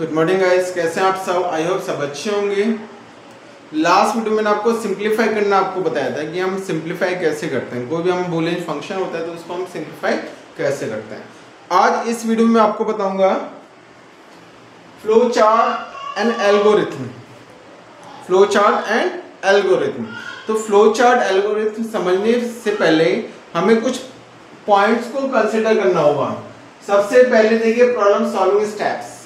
Good morning guys, कैसे हैं आप सब। आई होप सब अच्छे होंगे। लास्ट वीडियो में मैंने आपको सिंप्लीफाई करना आपको बताया था कि हम सिंप्लीफाई कैसे करते हैं। कोई भी हम बूलियन फंक्शन होता है तो उसको हम सिंप्लीफाई कैसे करते हैं। आज इस वीडियो में आपको बताऊंगा flow chart and algorithm. Flow chart and algorithm. तो फ्लो चार्ट एल्गोरिथम समझने से पहले हमें कुछ पॉइंट्स को कंसिडर करना होगा। सबसे पहले देखिए प्रॉब्लम सॉल्विंग स्टेप्स।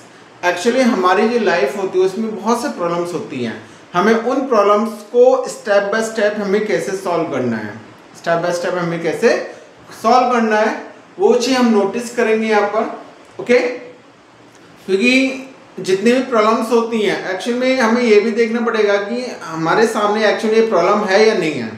एक्चुअली हमारी जो लाइफ होती है उसमें बहुत से प्रॉब्लम्स होती हैं। हमें उन प्रॉब्लम्स को स्टेप बाय स्टेप हमें कैसे सॉल्व करना है, स्टेप बाय स्टेप हमें कैसे सॉल्व करना है वो चीज़ हम नोटिस करेंगे यहाँ पर। ओके, क्योंकि जितनी भी प्रॉब्लम्स होती हैं एक्चुअली में हमें ये भी देखना पड़ेगा कि हमारे सामने एक्चुअली ये प्रॉब्लम है या नहीं है।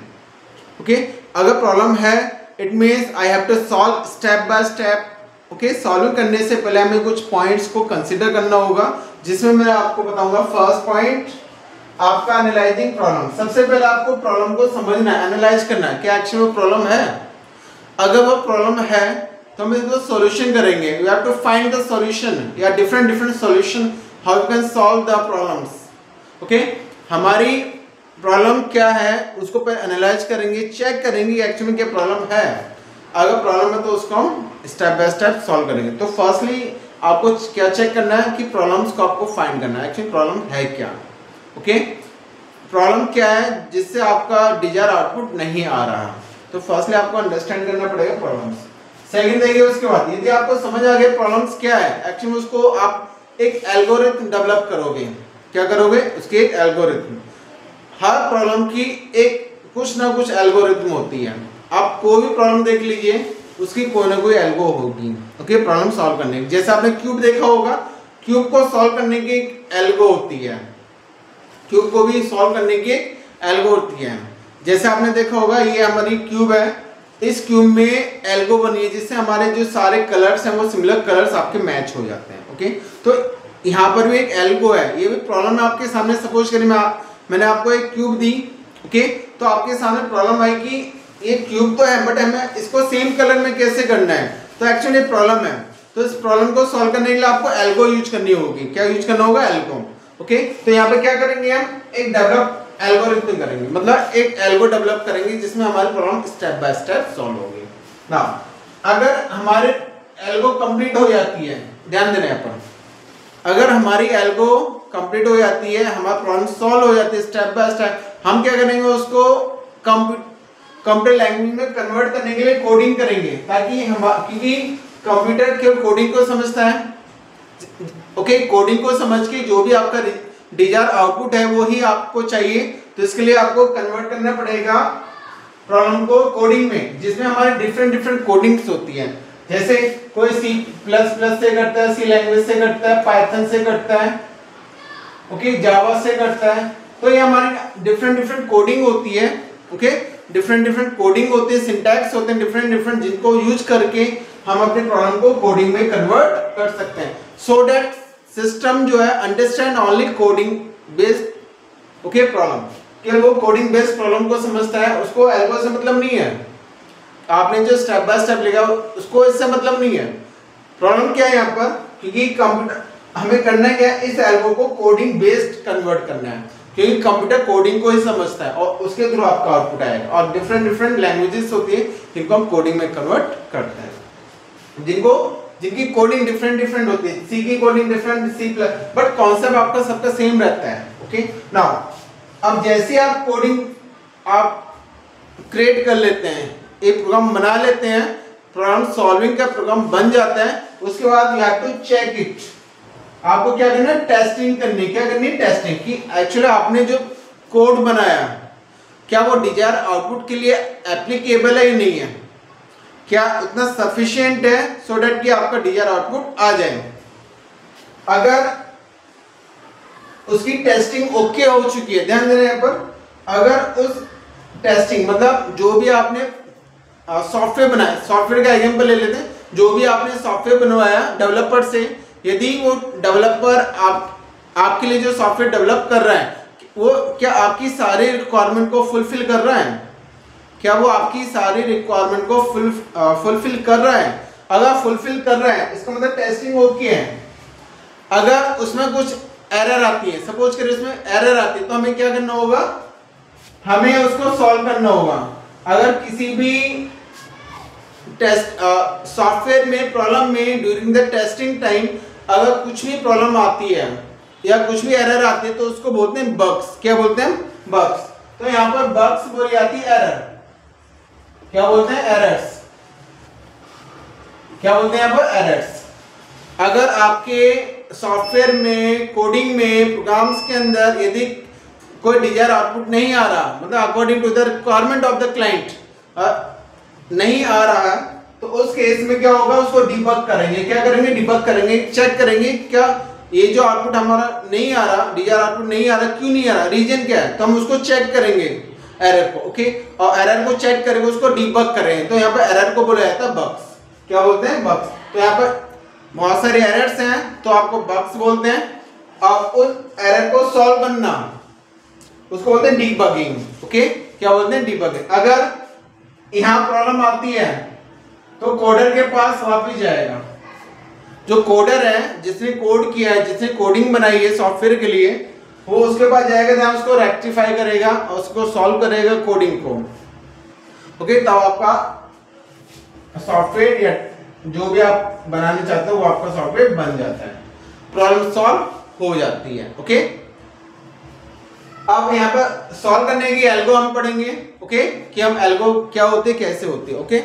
ओके, अगर प्रॉब्लम है it means I have to solve step by step. Okay, solve करने से पहले हमें कुछ पॉइंट्स को कंसीडर करना होगा, जिसमें मैं आपको बताऊंगा। फर्स्ट पॉइंट आपका एनालाइजिंग प्रॉब्लम। सबसे पहले आपको प्रॉब्लम को समझना है, एनालाइज करना है क्या एक्चुअली वो प्रॉब्लम है। अगर वो प्रॉब्लम है तो हम इसको सॉल्यूशन करेंगे। We have to find the solution या different solution how you can solve the problems. Okay, हमारी प्रॉब्लम क्या है उसको पहले एनालाइज करेंगे, चेक करेंगे एक्चुअली क्या प्रॉब्लम है। अगर प्रॉब्लम है तो उसको हम स्टेप बाय स्टेप सॉल्व करेंगे। तो फर्स्टली आपको क्या चेक करना है कि प्रॉब्लम्स को आपको फाइंड करना है, एक्चुअली प्रॉब्लम है क्या। ओके, प्रॉब्लम क्या है जिससे आपका डिजायर आउटपुट नहीं आ रहा। तो फर्स्टली आपको अंडरस्टैंड करना पड़ेगा प्रॉब्लम्स। सेकंड देखिए, उसके बाद यदि आपको समझ आ गया प्रॉब्लम्स क्या है, एक्चुअली उसको आप एक एल्गोरिथम डेवलप करोगे। क्या करोगे, उसकी एक एल्गोरिथम। हर प्रॉब्लम की एक कुछ ना कुछ एल्गोरिथम होती है। आप कोई भी प्रॉब्लम देख लीजिए उसकी कोई ना कोई एल्गो होगी। ओके, प्रॉब्लम सॉल्व करने की। जैसे आपने क्यूब देखा होगा, क्यूब को सॉल्व करने की एक एल्गो होती है। क्यूब को भी सॉल्व करने की एक एल्गो होती है। जैसे आपने देखा होगा ये हमारी क्यूब है, इस क्यूब में एल्गो बनी है जिससे हमारे जो सारे कलर्स हैं वो सिमिलर कलर्स आपके मैच हो जाते हैं। ओके, तो यहाँ पर भी एक एल्गो है। ये भी प्रॉब्लम है आपके सामने। सपोज करिए मैंने आपको एक क्यूब दी। ओके, तो आपके सामने प्रॉब्लम है कि ये क्यूब तो है बट हमें इसको सेम कलर में कैसे करना है। तो एक्चुअली प्रॉब्लम है, तो इस प्रॉब्लम को सॉल्व करने के लिए आपको एल्गो यूज करनी होगी। क्या यूज करना होगा, एल्गो। ओके, तो यहाँ पे क्या करेंगे, हम एक डेवलप एल्गोरिथम करेंगे, मतलब एक एल्गो डेवलप करेंगे जिसमें हमारी problem step by step solve होगी ना। अगर हमारे एल्गो कंप्लीट हो जाती है, ध्यान देना यहाँ पर, अगर हमारी एल्गो कंप्लीट हो जाती है, हमारी प्रॉब्लम सॉल्व हो जाती है स्टेप बाय स्टेप, हम क्या करेंगे, उसको कंप्यूटर लैंग्वेज में कन्वर्ट करने के लिए कोडिंग करेंगे, ताकि हम, क्योंकि कंप्यूटर केवल कोडिंग को समझता है। ओके, कोडिंग को समझ के जो भी आपका डिजायर आउटपुट है वो ही आपको चाहिए। तो इसके लिए आपको कन्वर्ट करना पड़ेगा प्रॉब्लम को कोडिंग में, जिसमें हमारे डिफरेंट कोडिंग्स होती हैं। जैसे कोई C++ से करता है, सी लैंग्वेज से करता है, पाइथन से करता है, ओके, जावा से करता है। तो ये हमारी डिफरेंट कोडिंग होती है। ओके, डिफरेंट कोडिंग होते हैं, सिंटैक्स होते हैं डिफरेंट, जिनको यूज करके हम अपने प्रॉब्लम को कोडिंग में कन्वर्ट कर सकते हैं। सो दैट सिस्टम जो है understand only coding based okay problem. केवल वो कोडिंग बेस्ड प्रॉब्लम को समझता है, उसको एल्गो से मतलब नहीं है। आपने जो स्टेप बाय स्टेप लिखा उसको इससे मतलब नहीं है। प्रॉब्लम क्या है यहाँ पर, क्योंकि कंप्यूटर हमें करना क्या है, इस एल्गो को कोडिंग बेस्ड कन्वर्ट करना है, क्योंकि कंप्यूटर कोडिंग को ही समझता है और उसके थ्रू आपका आउटपुट आएगा। और डिफरेंट लैंग्वेजेस होती है जिनको हम कोडिंग में कन्वर्ट करते हैं, जिनकी कोडिंग डिफरेंट होती है। सी की coding different, C++, but concept आपका सबका सेम रहता है। ओके, नाउ अब जैसे आप कोडिंग आप क्रिएट कर लेते हैं, एक प्रोग्राम बना लेते हैं, प्रॉब्लम सॉल्विंग का प्रोग्राम बन जाता है, उसके बाद you have to check it. आपको क्या करना है, टेस्टिंग करनी। क्या करनी है, टेस्टिंग, कि एक्चुअली आपने जो कोड बनाया क्या वो डिजायर आउटपुट के लिए एप्लीकेबल है या नहीं है, क्या उतना सफिशिएंट है सो दैट कि आपका डिजायर आउटपुट आ जाए। अगर उसकी टेस्टिंग ओके हो चुकी है, ध्यान देना यहाँ पर, अगर उस टेस्टिंग मतलब जो भी आपने सॉफ्टवेयर बनाया, सॉफ्टवेयर का एग्जांपल ले लेते हैं, जो भी आपने सॉफ्टवेयर बनवाया डेवलपर से, यदि वो डेवलपर आपके लिए जो सॉफ्टवेयर डेवलप कर रहा है वो क्या आपकी सारी रिक्वायरमेंट को फुलफिल कर रहा है, क्या वो आपकी सारी रिक्वायरमेंट को फुलफिल कर रहा है। अगर फुलफिल कर रहा है इसका मतलब टेस्टिंग ओके है। अगर उसमें कुछ एरर आती है, सपोज करिए उसमें एरर आती है, तो हमें क्या करना होगा, हमें उसको सॉल्व करना होगा। अगर किसी भी टेस्ट सॉफ्टवेयर में प्रॉब्लम में ड्यूरिंग द टेस्टिंग टाइम अगर कुछ भी प्रॉब्लम आती है या कुछ भी एरर आती है तो उसको बोलते हैं बग्स। क्या बोलते हैं? बग्स। तो यहाँ पर बग्स बोली जाती है एरर। क्या बोलते हैं? एरर्स। क्या बोलते हैं यहाँ पर? एरर्स। अगर आपके सॉफ्टवेयर में, कोडिंग में, प्रोग्राम्स के अंदर यदि कोई डिजायर आउटपुट नहीं आ रहा, मतलब according to the requirement of the client नहीं आ रहा है, तो उस केस में क्या होगा, उसको डिबग करेंगे। क्या करेंगे? डिबग करेंगे, चेक करेंगे क्या ये जो आउटपुट हमारा नहीं आ रहा, डिजायर आउटपुट नहीं आ रहा, क्यों नहीं आ रहा, रीजन क्या है, तो हम उसको चेक करेंगे एरर को। ओके, और एरर को चेक करेंगे, उसको डिबग करेंगे। तो यहाँ पर एरर को बोला जाता है बग्स। क्या बोलते हैं? बग्स। तो यहाँ पर बहुत सारे एरर्स हैं तो आपको बग्स बोलते हैं। और उस एरर को सॉल्व करना उसको बोलते हैं डीबगिंग। ओके, क्या बोलते हैं? डीबगिंग। अगर यहां प्रॉब्लम आती है तो कोडर के पास वापस जाएगा। जो कोडर है, जिसने कोड किया है, जिसने कोडिंग बनाई है सॉफ्टवेयर के लिए, वो उसके पास जाएगा, जहां उसको रेक्टिफाई करेगा और उसको सॉल्व करेगा कोडिंग को। ओके, तब आपका सॉफ्टवेयर या जो भी आप बनाने चाहते हो वो आपका सॉफ्टवेयर बन जाता है, प्रॉब्लम सॉल्व हो जाती है। ओके, अब यहाँ पर सॉल्व करने की एल्गो हम पढ़ेंगे। ओके, कि हम एल्गो क्या होते, कैसे होते। ओके,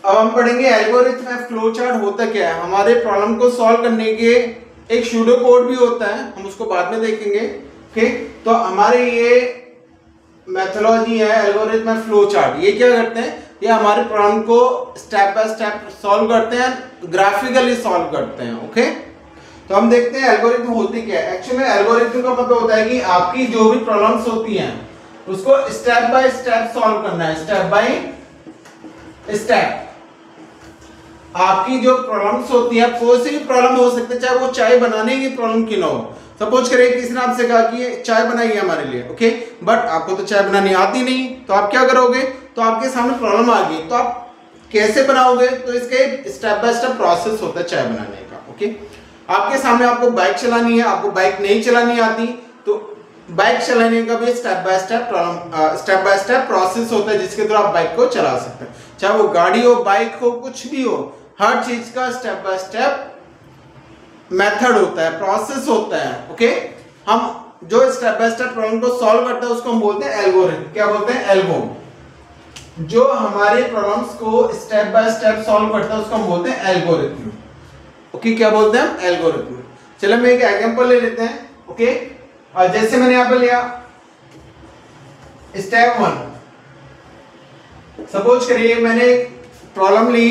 अब हम पढ़ेंगे एल्गोरिथम फ्लो चार्ट होता क्या है। हमारे प्रॉब्लम को सॉल्व करने के एक सूडो कोड भी होता है, हम उसको बाद में देखेंगे। ओके, तो हमारे ये मेथोलॉजी है एल्गोरिथम फ्लो चार्ट। ये क्या करते हैं, ये हमारे प्रॉब्लम को स्टेप बाय स्टेप सॉल्व करते हैं, ग्राफिकली सॉल्व करते हैं। ओके, तो हम देखते हैं एल्गोरिथम होती क्या है। एक्चुअली एल्गोरिथम का मतलब होता है कि आपकी जो भी प्रॉब्लम्स होती हैं उसको स्टेप बाय स्टेप सॉल्व करना है। स्टेप बाय स्टेप आपकी जो प्रॉब्लम्स होती है, कोई सी भी प्रॉब्लम हो सकती है, चाहे वो चाय बनाने की प्रॉब्लम क्यों ना हो। सपोज करिए किसी ने आपसे कहा कि ये चाय बनाइए हमारे लिए। ओके, बट आपको तो चाय बनानी आती नहीं, तो आप क्या करोगे, तो आपके सामने प्रॉब्लम आ गई, तो आप कैसे बनाओगे, तो इसके स्टेप बाय स्टेप प्रोसेस होता है चाय बनाने का। ओके, आपके सामने आपको बाइक चलानी है, आपको बाइक नहीं चलानी आती, तो बाइक चलाने का भी स्टेप बाय स्टेप प्रोसेस होता है जिसके द्वारा आप बाइक को चला सकते हैं। चाहे वो गाड़ी हो, बाइक हो, कुछ भी हो, हर चीज का स्टेप बाय स्टेप मेथड होता है, प्रोसेस होता है। ओके, हम जो स्टेप बाय स्टेप प्रॉब्लम को सॉल्व करते हैं उसको हम बोलते हैं एल्गोरिथम। क्या बोलते हैं? एल्गो। जो हमारे प्रॉब्लम्स को स्टेप बाय स्टेप सॉल्व करता है उसको हम बोलते हैं एल्गोरिथम। ओके, क्या बोलते हैं हम? एल्गोरिथम। चलो हम एक एग्जांपल ले लेते हैं। ओके, और जैसे मैंने यहां पर लिया स्टेप 1, सपोज करिए मैंने प्रॉब्लम ली,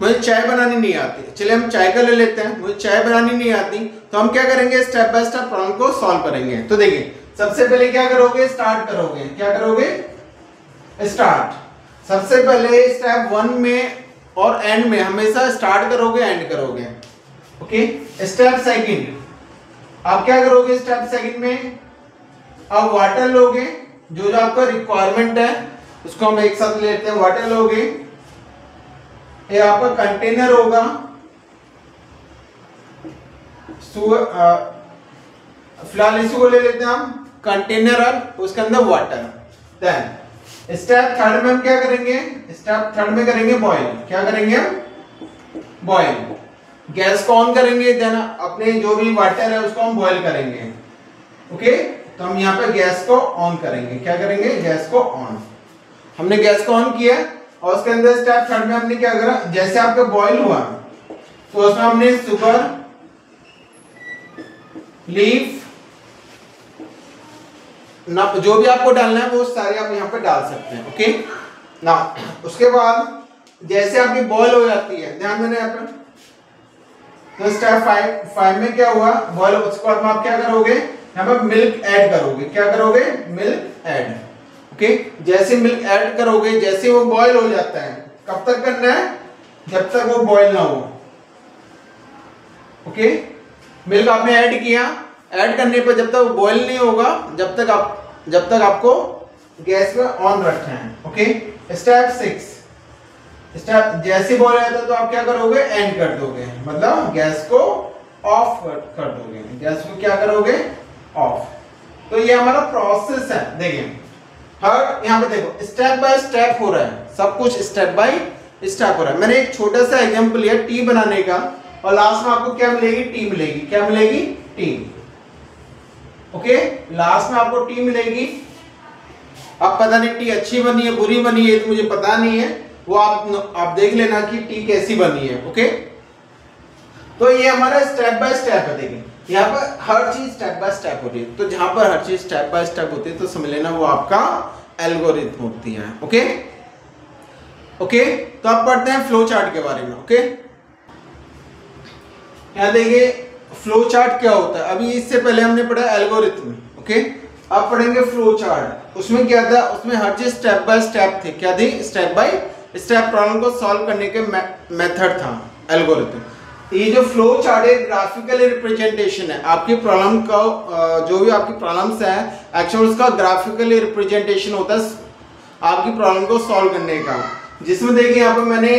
मुझे चाय बनानी नहीं आती। चलिए हम चाय का ले लेते हैं, मुझे चाय बनानी नहीं आती, तो हम क्या करेंगे, स्टेप बाय स्टेप प्रॉब्लम को सॉल्व करेंगे। तो देखिए, सबसे पहले क्या करोगे, स्टार्ट करोगे। क्या करोगे? स्टार्ट। सबसे पहले स्टेप 1 में और एंड में हमेशा स्टार्ट करोगे, एंड करोगे। ओके, स्टेप सेकंड आप क्या करोगे, स्टेप सेकंड में आप वाटर लोगे, जो जो आपका रिक्वायरमेंट है उसको हम एक साथ लेते हैं। वाटर लोगे, ये आपका कंटेनर होगा, फिलहाल इसी को ले लेते हैं हम कंटेनर, और उसके अंदर वाटर। देन स्टेप थर्ड में हम क्या करेंगे, स्टेप थर्ड में करेंगे बॉईल। क्या करेंगे हम? बॉईल। गैस को ऑन करेंगे, देन अपने जो भी वाटर है उसको हम बॉईल करेंगे। ओके, तो हम यहाँ पे गैस को ऑन करेंगे। क्या करेंगे? गैस को ऑन। हमने गैस को ऑन किया और उसके अंदर स्टेप थर्ड में हमने क्या करा, जैसे आपका बॉईल हुआ तो उसमें हमने शुगर, लीफ, ना जो भी आपको डालना है वो सारे आप यहाँ पे डाल सकते हैं। ओके ना, उसके बाद जैसे आपकी बॉईल हो जाती है, ध्यान देना यहाँ पर, तो स्टेप 5 में क्या हुआ, बॉईल। उसके बाद आप क्या करोगे, यहाँ पर मिल्क ऐड करोगे। क्या करोगे? Milk add. ओके, जैसे मिल्क ऐड करोगे, जैसे वो बॉईल हो जाता है, कब तक करना है? जब तक वो बॉईल ना हो। ओके, मिल्क आपने ऐड किया, ऐड करने पर जब तक बॉईल नहीं होगा, जब तक आपको गैस में ऑन रखना है। ओके, स्टेप 6 स्टार्ट जैसे बोला जाता है तो आप क्या करोगे, एंड कर दोगे, मतलब गैस को ऑफ कर दोगे, गैस को क्या करोगे, ऑफ। तो ये हमारा प्रोसेस है। देखिए हर यहाँ पे देखो स्टेप बाय स्टेप हो रहा है, सब कुछ स्टेप बाय स्टेप हो रहा है। मैंने एक छोटा सा एग्जांपल लिया टी बनाने का, और लास्ट में आपको क्या मिलेगी, टी मिलेगी। क्या मिलेगी, टी। ओके, लास्ट में आपको टी मिलेगी। अब पता नहीं टी अच्छी बनी है बुरी बनी है तो मुझे पता नहीं है, वो आप देख लेना कि टी कैसी बनी है। ओके, तो ये हमारा स्टेप बाय स्टेप है। देखिए यहाँ पर हर चीज स्टेप बाय स्टेप होती है, तो जहां पर हर चीज स्टेप बाय स्टेप होती है तो समझ लेना वो आपका एल्गोरिथम होती है। ओके ओके, तो अब पढ़ते हैं फ्लो चार्ट के बारे में। ओके, यहाँ देखिए फ्लो चार्ट क्या होता है। अभी इससे पहले हमने पढ़ा एल्गोरिथम। ओके, अब पढ़ेंगे फ्लो चार्ट। उसमें क्या था, उसमें हर चीज स्टेप बाय स्टेप थी। क्या थी, स्टेप बाय स्टेप प्रॉब्लम को सॉल्व करने के मेथड था एल्गोरिथम। ये जो फ्लो चार्ट है ग्राफिकल रिप्रेजेंटेशन है आपकी प्रॉब्लम का, जो भी आपकी प्रॉब्लम्स है एक्चुअली उसका ग्राफिकली रिप्रेजेंटेशन होता है आपकी प्रॉब्लम को सॉल्व करने का। जिसमें देखिए यहाँ पर मैंने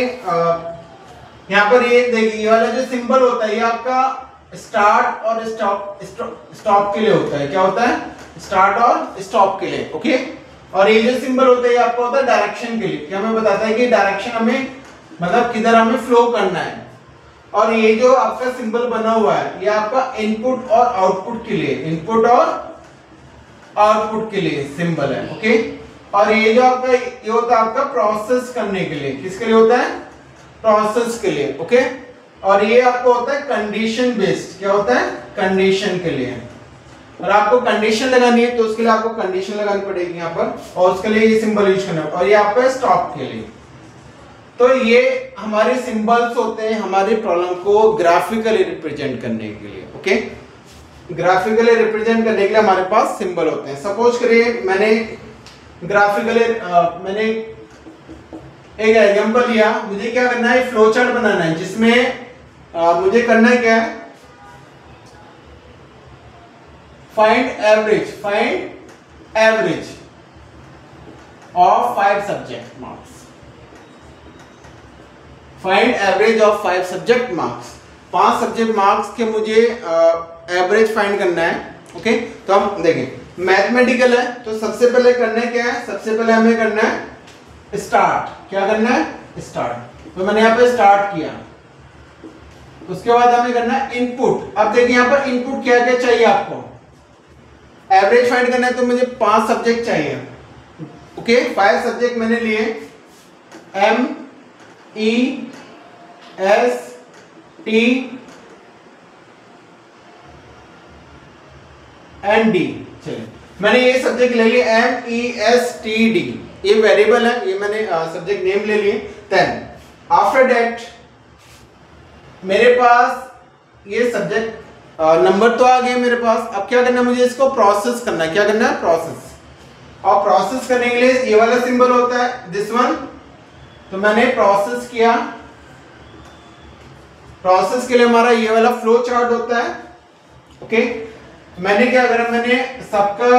यहाँ पर ये देखिए ये वाला जो सिंबल होता है ये आपका स्टार्ट और स्टॉप के लिए होता है। क्या होता है, स्टार्ट और स्टॉप के लिए। ओके, और ये जो सिंबल होता है ये आपका होता है डायरेक्शन के लिए। क्या हमें बताता है कि डायरेक्शन हमें मतलब किधर हमें फ्लो करना है। और ये जो आपका सिंबल बना हुआ है ये आपका इनपुट और आउटपुट के लिए, इनपुट और आउटपुट के लिए सिंबल है। ओके, और ये जो आपका ये होता है आपका प्रोसेस करने के लिए। किसके लिए होता है, प्रोसेस के लिए। ओके, और ये आपको होता है कंडीशन बेस्ड। क्या होता है, कंडीशन के लिए। और आपको कंडीशन लगानी है तो उसके लिए आपको कंडीशन लगानी पड़ेगी यहाँ पर, और उसके लिए ये सिंबल यूज करना है। और ये आपका स्टॉप के लिए। तो ये हमारे सिंबल्स होते हैं हमारी प्रॉब्लम को ग्राफिकली रिप्रेजेंट करने के लिए। ओके, ग्राफिकली रिप्रेजेंट करने के लिए हमारे पास सिंबल होते हैं। सपोज करिए मैंने ग्राफिकली मैंने एक एग्जांपल लिया, मुझे क्या करना है, फ्लो चार्ट बनाना है जिसमें मुझे करना है क्या है, find average of 5 subject marks. Find average of 5 subject marks. 5 subject marks के मुझे एवरेज फाइंड करना है। ओके, तो हम देखें मैथमेटिकल है तो सबसे पहले करना है क्या है, सबसे पहले हमें करना है स्टार्ट। क्या करना है, स्टार्ट। तो मैंने यहाँ पे स्टार्ट किया। उसके बाद हमें करना है इनपुट। अब देखिए यहाँ पर इनपुट क्या क्या चाहिए आपको, एवरेज फाइंड करना है तो मुझे 5 सब्जेक्ट चाहिए। ओके, 5 सब्जेक्ट मैंने लिए, M E S T and D. चलिए मैंने ये सब्जेक्ट ले लिए M E S T D, ये वेरिएबल है, ये मैंने सब्जेक्ट नेम ले लिए। देन आफ्टर दैट मेरे पास ये सब्जेक्ट नंबर तो आ गए मेरे पास। अब क्या करना है, मुझे इसको प्रोसेस करना है। क्या करना है, प्रोसेस। और प्रोसेस करने के लिए ये वाला सिंबल होता है, दिस वन। तो मैंने प्रोसेस किया। प्रोसेस के लिए हमारा ये वाला फ्लो चार्ट होता है। ओके, मैंने क्या करा, मैंने सबका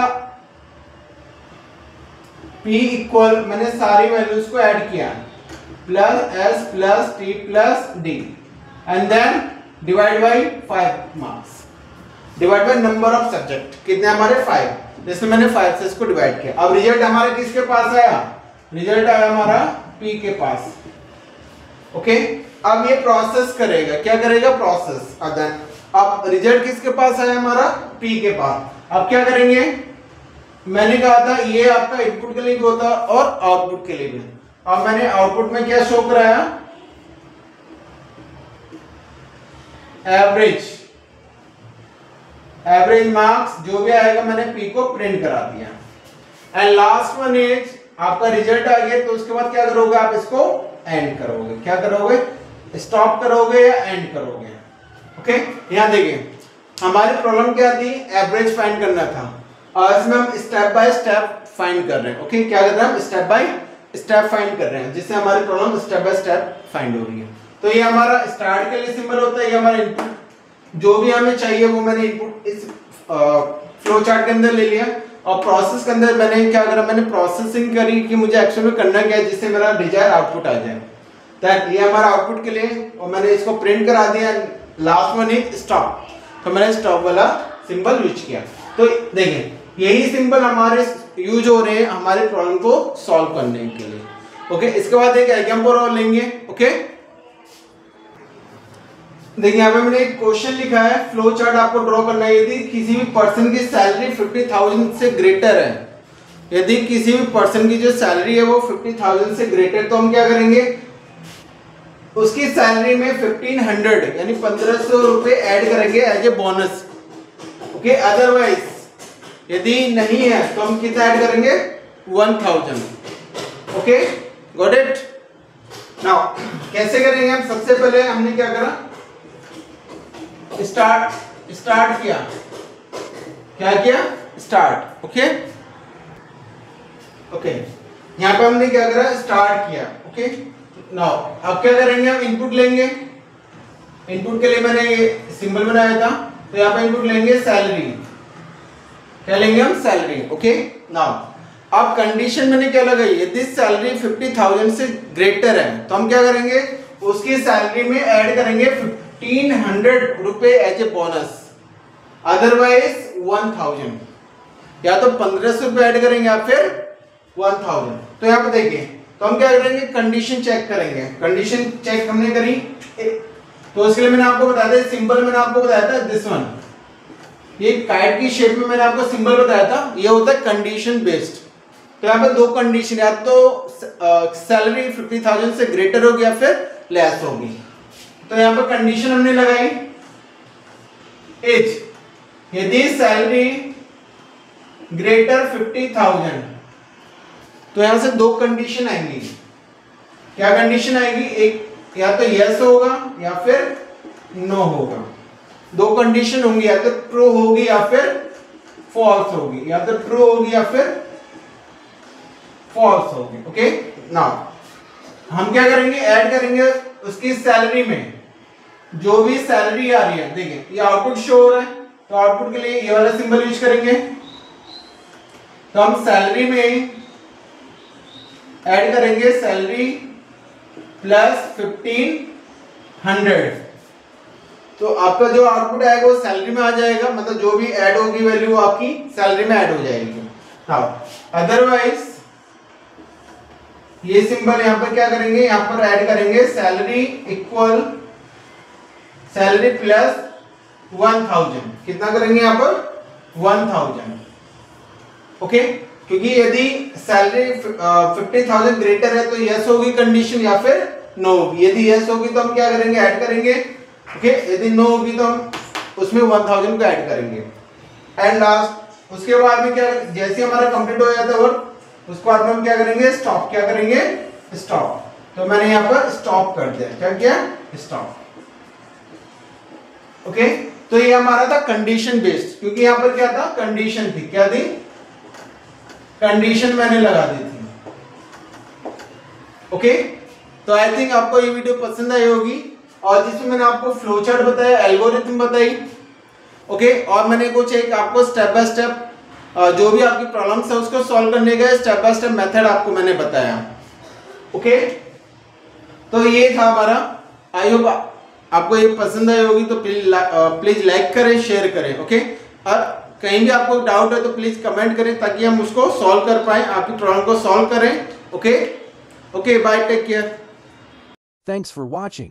P इक्वल, मैंने सारी वैल्यूज को ऐड किया, plus S plus T plus D and then divide by 5 marks, divide by number of subject. कितने हमारे 5, जैसे मैंने 5 से इसको डिवाइड किया। अब रिजल्ट हमारे किसके पास आया, रिजल्ट आया हमारा P के पास। ओके, अब ये प्रोसेस करेगा, क्या करेगा, प्रोसेस। अब रिजल्ट किसके पास आया, हमारा P के पास। अब क्या करेंगे, मैंने कहा था ये आपका इनपुट के लिए भी होता है और आउटपुट के लिए भी। अब मैंने आउटपुट में क्या शो कराया, एवरेज मार्क्स जो भी आएगा मैंने P को प्रिंट करा दिया। एंड लास्ट वन इज आपका रिजल्ट आ गया, तो उसके बाद क्या करोगे, आप इसको एंड करोगे। क्या करोगे, स्टॉप करोगे या एंड करोगे। ओके, यहां देखिए हमारी प्रॉब्लम क्या थी, एवरेज फाइंड करना था, और इसमें हम स्टेप बाय स्टेप फाइंड कर रहे हैं। ओके, क्या कर रहे हैं हम, स्टेप बाय स्टेप फाइंड कर रहे हैं, जिससे हमारी problem step by step find हो रही है। तो ये हमारा स्टार्ट के लिए सिंबल होता है, ये हमारा इनपुट जो भी हमें चाहिए वो मैंने इनपुट इस फ्लो चार्ट के अंदर ले लिया। और प्रोसेस के अंदर मैंने क्या करा, मैंने प्रोसेसिंग करी कि मुझे एक्चुअली करना क्या है जिससे मेरा डिजायर आउटपुट आ जाए। दैट ये हमारा आउटपुट के लिए, और मैंने इसको प्रिंट करा दिया। लास्ट वन इज स्टॉप, तो मैंने स्टॉप वाला सिंबल यूज किया। तो देखिए यही सिंबल हमारे यूज हो रहे हैं हमारे प्रॉब्लम को सॉल्व करने के लिए। ओके, इसके बाद एक एग्जांपल और लेंगे। ओके, देखिए यहाँ पे मैंने एक क्वेश्चन लिखा है, फ्लो चार्ट आपको ड्रॉ करना है। यदि किसी भी पर्सन की सैलरी 50,000 से ग्रेटर है, यदि किसी भी पर्सन की जो सैलरी है वो 50,000 से ग्रेटर, तो हम क्या करेंगे, उसकी सैलरी में 1500 यानी 1500 रुपए ऐड करेंगे as a bonus. Okay, otherwise यदि नहीं है तो हम कितना ऐड करेंगे, 1000। Okay, got it. नाउ कैसे करेंगे हम, सबसे पहले हमने क्या करा, स्टार्ट किया, क्या किया, स्टार्ट। ओके ओके, यहाँ पे हमने क्या करा, स्टार्ट किया। ओके, नाउ अब क्या करेंगे, हम इनपुट लेंगे। इनपुट के लिए मैंने ये सिंबल बनाया था, तो यहाँ पे इनपुट लेंगे सैलरी, क्या लेंगे हम, सैलरी। ओके, नाउ अब कंडीशन मैंने क्या लगाई, यदि सैलरी 50,000 से ग्रेटर है तो हम क्या करेंगे, उसकी सैलरी में ऐड करेंगे 1500 रुपए एज ए बोनस, अदरवाइज 1000, या तो 1500 रुपए ऐड करेंगे या फिर 1000। तो यहाँ पे देखिए, तो हम क्या करेंगे, कंडीशन चेक करेंगे। कंडीशन चेक हमने करी, तो उसके लिए मैंने आपको बताया था सिंबल, मैंने आपको बताया था दिस वन, ये काइट की शेप में मैंने आपको सिंबल बताया था, ये होता है कंडीशन बेस्ड। तो यहाँ पे दो कंडीशन, या तो सैलरी 50,000 से ग्रेटर होगी या फिर लेस होगी। तो यहाँ पे कंडीशन हमने लगाई एज, यदि सैलरी ग्रेटर 50,000, तो यहां से दो कंडीशन आएंगी। क्या कंडीशन आएगी, एक या तो यस होगा या फिर नो होगा। दो कंडीशन होंगी, या तो ट्रू होगी या फिर फॉल्स होगी, या तो ट्रू होगी या फिर फॉल्स होगी। ओके, नाउ हम क्या करेंगे, ऐड करेंगे उसकी सैलरी में जो भी सैलरी आ रही है। देखिए ये आउटपुट शो हो रहा है, तो आउटपुट के लिए ये वाला सिंबल यूज करेंगे। तो हम सैलरी में ऐड करेंगे सैलरी प्लस 1500, तो आपका जो आउटपुट आएगा वो सैलरी में आ जाएगा, मतलब जो भी ऐड होगी वैल्यू वो आपकी सैलरी में ऐड हो जाएगी। अदरवाइज ये सिंबल यहाँ पर क्या करेंगे, यहाँ पर ऐड करेंगे सैलरी इक्वल सैलरी प्लस 1000, कितना करेंगे यहाँ पर, 1000। ओके, क्योंकि यदि सैलरी 50,000 ग्रेटर है तो यस होगी कंडीशन या फिर नो होगी। यदि यस होगी तो हम क्या करेंगे, ऐड करेंगे। ओके, यदि नो होगी तो हम उसमें 1000 को ऐड करेंगे। एंड लास्ट उसके बाद में क्या, जैसे हमारा कंप्लीट हो जाता है वर्क, उसके बाद में हम क्या करेंगे, स्टॉप। क्या करेंगे, स्टॉप। तो मैंने यहाँ पर स्टॉप कर दिया, क्या किया, स्टॉप। ओके, तो ये हमारा था कंडीशन बेस्ड, क्योंकि यहाँ पर क्या था, कंडीशन थी, क्या थी, कंडीशन मैंने लगा दी थी। ओके, तो आई थिंक आपको ये वीडियो पसंद आई होगी, और जिसमें मैंने आपको फ्लो चार्ट बताया, एल्गोरिथम बताई। ओके, और मैंने कुछ एक आपको स्टेप बाय स्टेप जो भी आपकी प्रॉब्लम्स है उसको सॉल्व करने का स्टेप बाय स्टेप मेथड आपको मैंने बताया। ओके, तो ये था हमारा। आई होप आपको ये पसंद आई होगी, तो प्लीज लाइक करें, शेयर करें। ओके, और कहीं भी आपको डाउट है तो प्लीज कमेंट करें, ताकि हम उसको सॉल्व कर पाए, आपकी प्रॉब्लम को सॉल्व करें। Okay, bye, take care. Thanks for watching.